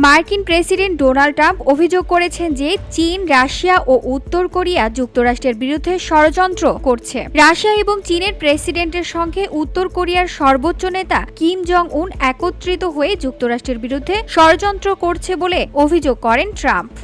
মার্কিন president Donald Trump অভিযোগ করেছেন যে চীন, রাশিয়া ও উত্তর কোরিয়া যুক্তরাষ্ট্রের বিরুদ্ধে ষড়যন্ত্র করছে। রাশিয়া এবং চীনের প্রেসিডেন্টের সঙ্গে উত্তর কোরিয়ার সর্বোচ্চ নেতা কিম জং উন একত্রিত হয়ে যুক্তরাষ্ট্রের বিরুদ্ধে ষড়যন্ত্র করছে বলে অভিযোগ করেন ট্রাম্প।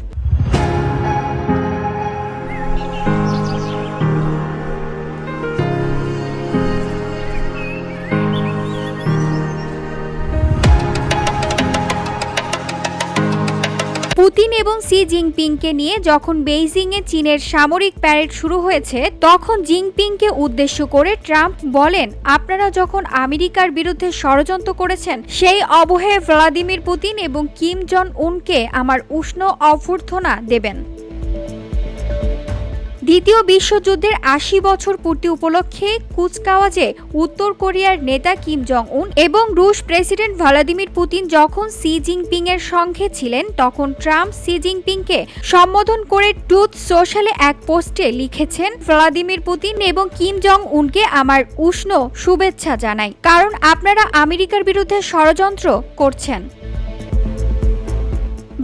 পুতিন এবং সি জিনপিংকে নিয়ে যখন বেইজিংয়ে চীনের সামরিক প্যারেড শুরু হয়েছে, তখন জিনপিংকে উদ্দেশ্য করে ট্রাম্প বলেন, আপনারা যখন আমেরিকার বিরুদ্ধে ষড়যন্ত্র করেছেন, সেই অবহে ভ্লাদিমির পুতিন এবং কিম জন উনকে আমার উষ্ণ অভ্যর্থনা দেবেন। দ্বিতীয় বিশ্বযুদ্ধের ৮০ বছর পূর্তি উপলক্ষে কুচকাওয়াজে উত্তর কোরিয়ার নেতা কিম জং উন এবং রুশ প্রেসিডেন্ট ভ্লাদিমির পুতিন যখন সি জিনপিং এর সঙ্গে ছিলেন, তখন ট্রাম্প সি জিনপিংকে সম্বোধন করে ট্রুথ সোশ্যালে এক পোস্টে লিখেছেন, ভ্লাদিমির পুতিন এবং কিম জং উনকে আমার উষ্ণ শুভেচ্ছা জানাই, কারণ আপনারা আমেরিকার বিরুদ্ধে ষড়যন্ত্র করছেন।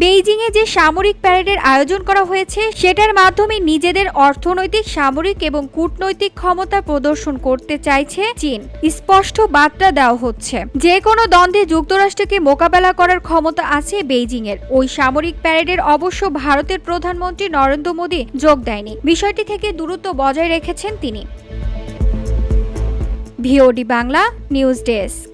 বেইজিংয়ে যে সামরিক প্যারেডের আয়োজন করা হয়েছে, সেটার মাধ্যমে নিজেদের অর্থনৈতিক, সামরিক এবং কূটনৈতিক ক্ষমতা প্রদর্শন করতে চাইছে চীন। স্পষ্ট বার্তা দেওয়া হচ্ছে, যে কোনো দ্বন্দ্বে যুক্তরাষ্ট্রকে মোকাবেলা করার ক্ষমতা আছে বেইজিংয়ের। ওই সামরিক প্যারেডের অবশ্য ভারতের প্রধানমন্ত্রী নরেন্দ্র মোদী যোগ দেয়নি। বিষয়টি থেকে দূরত্ব বজায় রেখেছেন তিনি। VOD Bangla news desk.